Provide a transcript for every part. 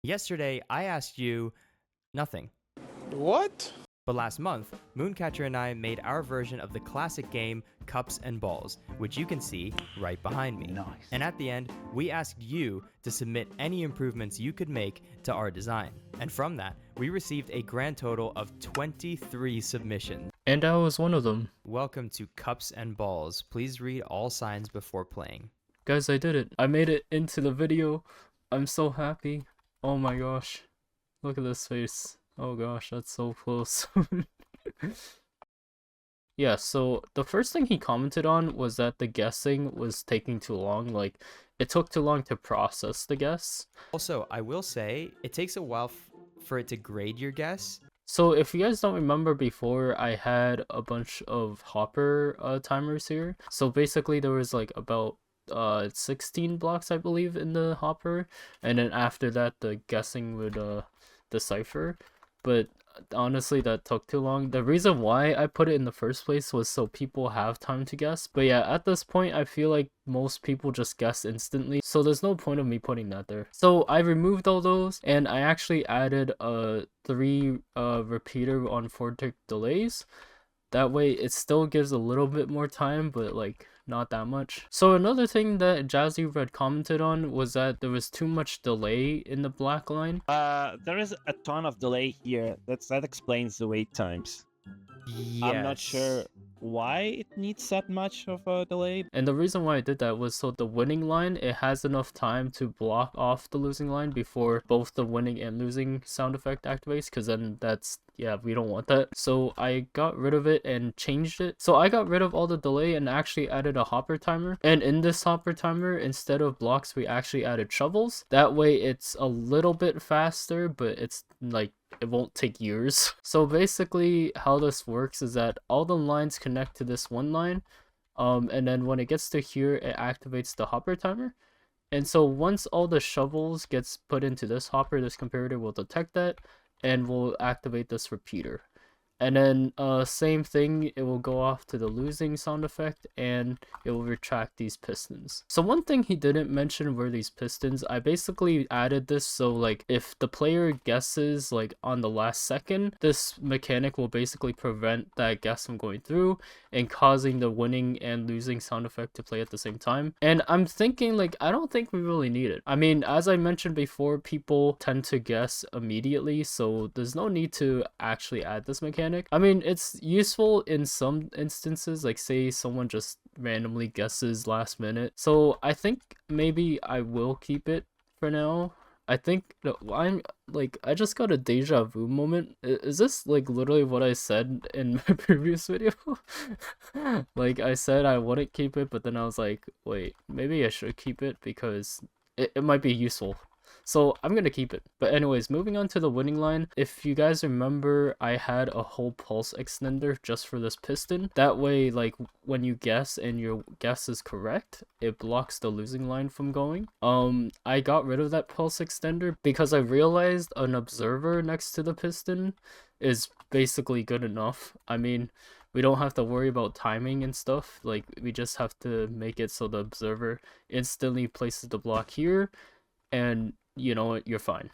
Yesterday, I asked you nothing. What? But last month, Mooncatcher and I made our version of the classic game Cups and Balls, which you can see right behind me. Nice. And at the end, we asked you to submit any improvements you could make to our design. And from that, we received a grand total of 23 submissions. And I was one of them. Welcome to Cups and Balls. Please read all signs before playing. Guys, I did it. I made it into the video. I'm so happy. Oh my gosh. Look at this face. Oh gosh, that's so close. Yeah, so the first thing he commented on was that the guessing was taking too long. Like, it took too long to process the guess. Also, I will say, it takes a while for it to grade your guess. So if you guys don't remember before, I had a bunch of hopper timers here. So basically there was like about 16 blocks, I believe, in the hopper. And then after that, the guessing would decipher. But honestly, that took too long. The reason why I put it in the first place was so people have time to guess. But yeah, at this point, I feel like most people just guess instantly. So there's no point of me putting that there. So I removed all those, and I actually added 3 repeater on 4-tick delays. That way, it still gives a little bit more time, but like not that much. So another thing that JazziiRed commented on was that there was too much delay in the black line. There is a ton of delay here. That explains the wait times. Yes. I'm not sure why it needs that much of a delay. And the reason why I did that was so the winning line, it has enough time to block off the losing line before both the winning and losing sound effect activates, because then that's, yeah, we don't want that. So I got rid of it and changed it. So I got rid of all the delay and actually added a hopper timer. And in this hopper timer, instead of blocks, we actually added shovels. That way it's a little bit faster, but it's like, it won't take years. So basically how this works is that all the lines connect to this one line, and then when it gets to here, it activates the hopper timer. And so once all the shovels gets put into this hopper, this comparator will detect that and will activate this repeater. And then same thing, it will go off to the losing sound effect and it will retract these pistons. So one thing he didn't mention were these pistons. I basically added this so like if the player guesses like on the last second, this mechanic will basically prevent that guess from going through and causing the winning and losing sound effect to play at the same time. And I'm thinking like, I don't think we really need it. I mean, as I mentioned before, people tend to guess immediately, so there's no need to actually add this mechanic. I mean, it's useful in some instances, like say someone just randomly guesses last minute. So I think maybe I will keep it for now. I think I'm like, I just got a deja vu moment. Is this like literally what I said in my previous video? Like I said I wouldn't keep it, but then I was like, wait, maybe I should keep it because it might be useful. So I'm gonna keep it. But anyways, moving on to the winning line. If you guys remember, I had a whole pulse extender just for this piston. That way, like when you guess and your guess is correct, it blocks the losing line from going. I got rid of that pulse extender because I realized an observer next to the piston is basically good enough. I mean, we don't have to worry about timing and stuff. Like we just have to make it so the observer instantly places the block here, and you know what, you're fine.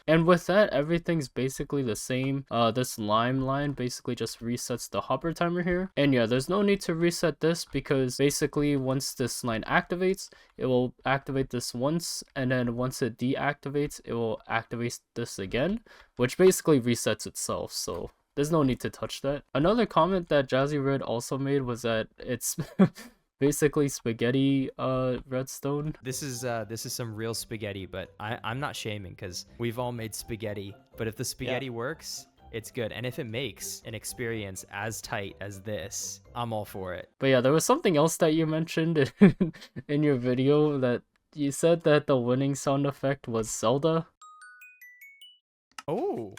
And with that, everything's basically the same. This lime line basically just resets the hopper timer here. And yeah, there's no need to reset this because basically once this line activates, it will activate this once, and then once it deactivates, it will activate this again, which basically resets itself. So there's no need to touch that. Another comment that JazziiRed also made was that it's basically spaghetti redstone. This is some real spaghetti, but I'm not shaming because we've all made spaghetti. But if the spaghetti works, it's good. And if it makes an experience as tight as this, I'm all for it. But yeah, there was something else that you mentioned in your video, that you said that the winning sound effect was Zelda. Oh,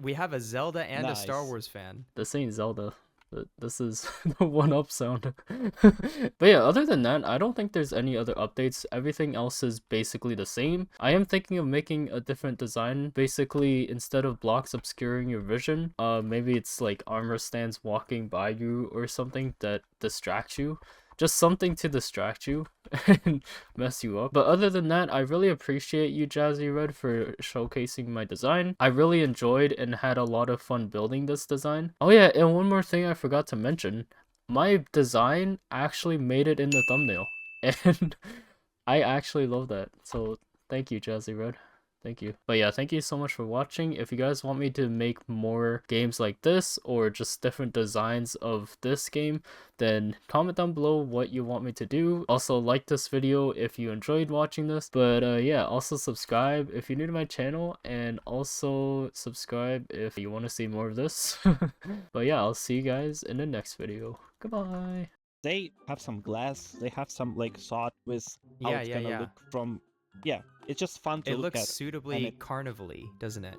we have a Zelda and a Star Nice. Wars fan. This ain't Zelda. This is the 1-up sound. But yeah, other than that, I don't think there's any other updates. Everything else is basically the same. I am thinking of making a different design. Basically, instead of blocks obscuring your vision, maybe it's like armor stands walking by you or something that distracts you. just something to distract you and mess you up. But other than that, I really appreciate you, JazziiRed, for showcasing my design. I really enjoyed and had a lot of fun building this design. Oh yeah, and one more thing I forgot to mention. My design actually made it in the thumbnail. And I actually love that. So thank you, JazziiRed. Thank you. But yeah, thank you so much for watching. If you guys want me to make more games like this or just different designs of this game, then comment down below what you want me to do. Also, like this video if you enjoyed watching this. But yeah, also subscribe if you're new to my channel, and also subscribe if you want to see more of this. But yeah, I'll see you guys in the next video. Goodbye. They have some glass. They have some like thought with how Yeah, it's yeah, gonna yeah. look from. Yeah, it's just fun to It look looks at. suitably it- carnival-y, doesn't it?